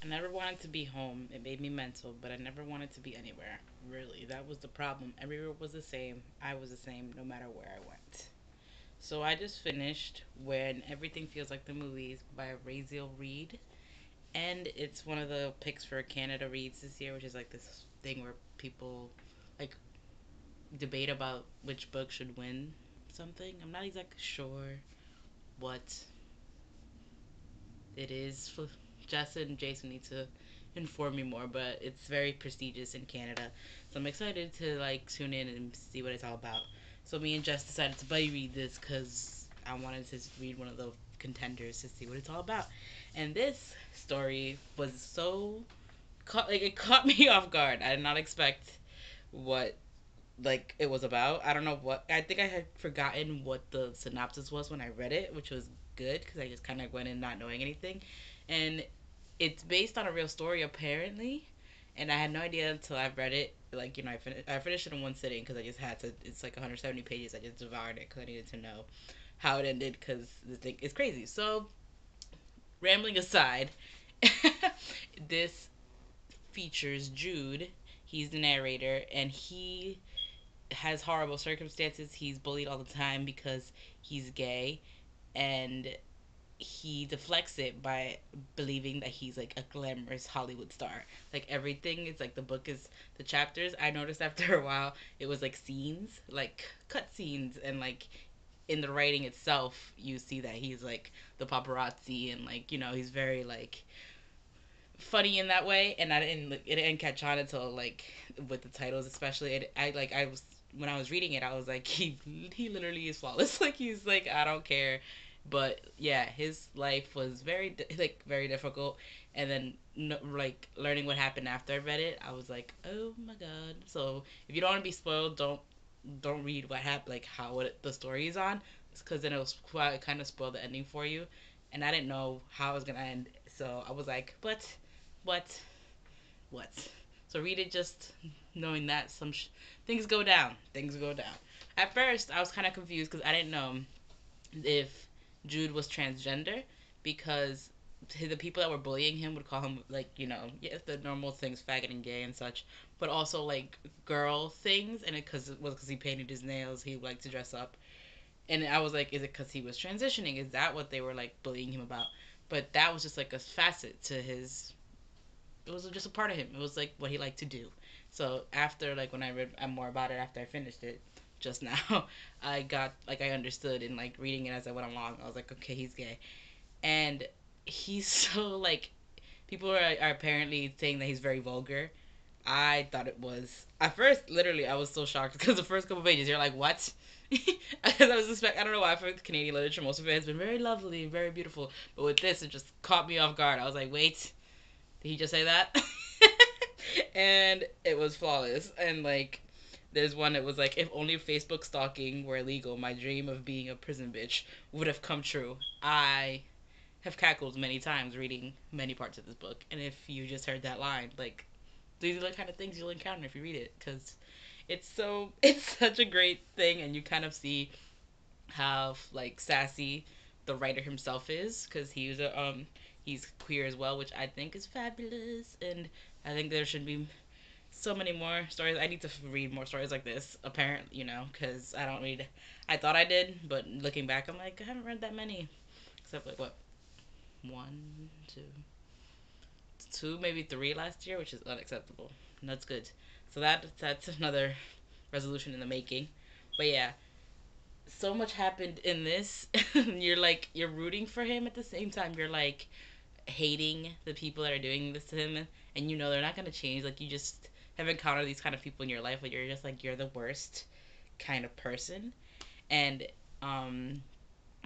never wanted to be home. It made me mental, but I never wanted to be anywhere. Really, that was the problem. Everywhere was the same. I was the same no matter where I went. So I just finished When Everything Feels Like the Movies by Raziel Reid. And it's one of the picks for Canada Reads this year, which is like this thing where people like debate about which book should win something. I'm not exactly sure what it is. Jess and Jason need to inform me more, but it's very prestigious in Canada. So I'm excited to like tune in and see what it's all about. So me and Jess decided to buddy read this because I wanted to read one of the contenders to see what it's all about. And this story was so like it caught me off guard. I did not expect what like it was about. I don't know what. I think I had forgotten what the synopsis was when I read it, which was good because I just kind of went in not knowing anything. And it's based on a real story apparently, and I had no idea until I read it. Like I finished it in one sitting because I just had to. It's like 170 pages. I just devoured it because I needed to know how it ended because the thing is crazy. So rambling aside, this features Jude. He's the narrator, and he has horrible circumstances. He's bullied all the time because he's gay, and he deflects it by believing that he's like a glamorous Hollywood star. Like everything is like the book is the chapters. I noticed after a while it was like scenes, like cut scenes, and like in the writing itself, you see that he's like the paparazzi and like he's very like funny in that way. And it didn't catch on until like with the titles, especially. I was when I was reading it, I was like he literally is flawless. Like he's like I don't care. But yeah, his life was very difficult, and then no, like learning what happened after I read it, I was like, oh my god. So if you don't want to be spoiled, don't read what happened, like how the story is on, because then it'll kind of spoil the ending for you. And I didn't know how it was gonna end, so I was like, what, what? So read it just knowing that things go down. Things go down. At first, I was kind of confused because I didn't know if Jude was transgender because the people that were bullying him would call him like yes the normal things faggot and gay and such, but also like girl things, and it was because he painted his nails, he liked to dress up. And I was like, is it because he was transitioning? Is that what they were like bullying him about? But that was just like a facet to his. It was just a part of him. It was like what he liked to do. So after like when I read more about it after I finished it just now, I got like I understood and like reading it as I went along. I was like, okay, he's gay, and he's so like people are apparently saying that he's very vulgar. I thought it was at first. Literally, I was so shocked because the first couple pages, you're like, "What?" Because I don't know why. For Canadian literature, most of it has been very lovely, very beautiful, but with this, it just caught me off guard. I was like, "Wait, did he just say that?" And it was flawless. And like, there's one that was like, "If only Facebook stalking were illegal, my dream of being a prison bitch would have come true." I have cackled many times reading many parts of this book, and if you just heard that line, like these are the kind of things you'll encounter if you read it because it's such a great thing, and you kind of see how like sassy the writer himself is because he's queer as well, which I think is fabulous, and I think there should be so many more stories. I need to read more stories like this, apparently, because I don't read. I thought I did, but looking back, I'm like I haven't read that many, except like what one, two, maybe three last year, which is unacceptable. And that's good. So that's another resolution in the making. But yeah, so much happened in this. You're rooting for him at the same time. You're like hating the people that are doing this to him, and they're not gonna change. Like you just have encountered these kind of people in your life where you're just like you're the worst kind of person. And um,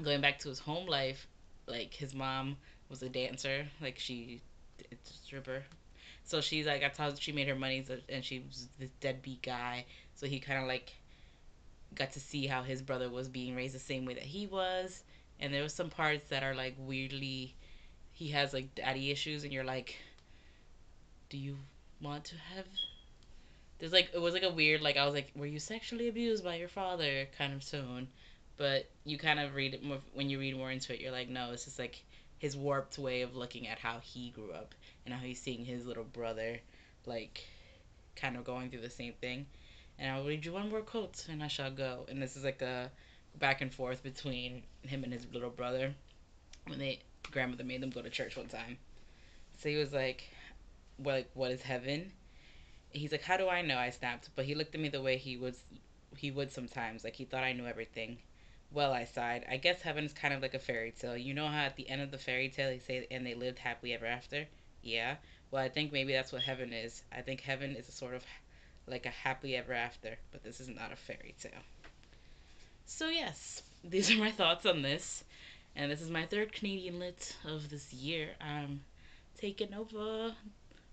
going back to his home life, like his mom was a dancer, like it's a stripper. So she's like, that's how she made her money, so, and she was this deadbeat guy. So he kind of like got to see how his brother was being raised the same way that he was. And there was some parts that are like weirdly, he has like daddy issues, and you're like, do you want to have? There's like it was like a weird like I was like, were you sexually abused by your father kind of tone, but you kind of read it more when you read more into it. You're like, no, it's just like his warped way of looking at how he grew up and how he's seeing his little brother, like, kind of going through the same thing. And I'll read you one more quote and I shall go. And this is like a back and forth between him and his little brother when they grandmother made them go to church one time. So he was like, what is heaven? He's like, how do I know? I snapped, but he looked at me the way he would sometimes, like he thought I knew everything. Well, I sighed. I guess heaven is kind of like a fairy tale. You know how at the end of the fairy tale they say, and they lived happily ever after? Yeah. Well, I think maybe that's what heaven is. I think heaven is a sort of like a happily ever after, but this is not a fairy tale. So, yes, these are my thoughts on this. And this is my third Canadian lit of this year. I'm taking over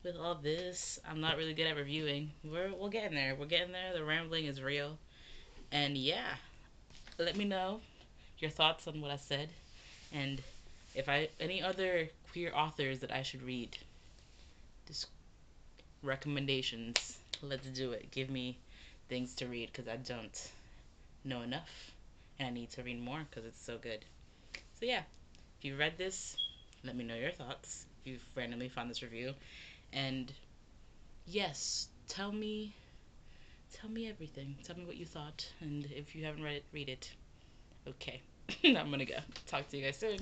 with all this. I'm not really good at reviewing. We're getting there. We're getting there. The rambling is real. And yeah, let me know your thoughts on what I said and if I any other queer authors that I should read. Just recommendations. Let's do it. Give me things to read because I don't know enough and I need to read more because it's so good. So yeah, if you read this, let me know your thoughts. If you've randomly found this review, and yes, tell me everything. Tell me what you thought, and if you haven't read it, read it. Okay, I'm gonna go. Talk to you guys soon.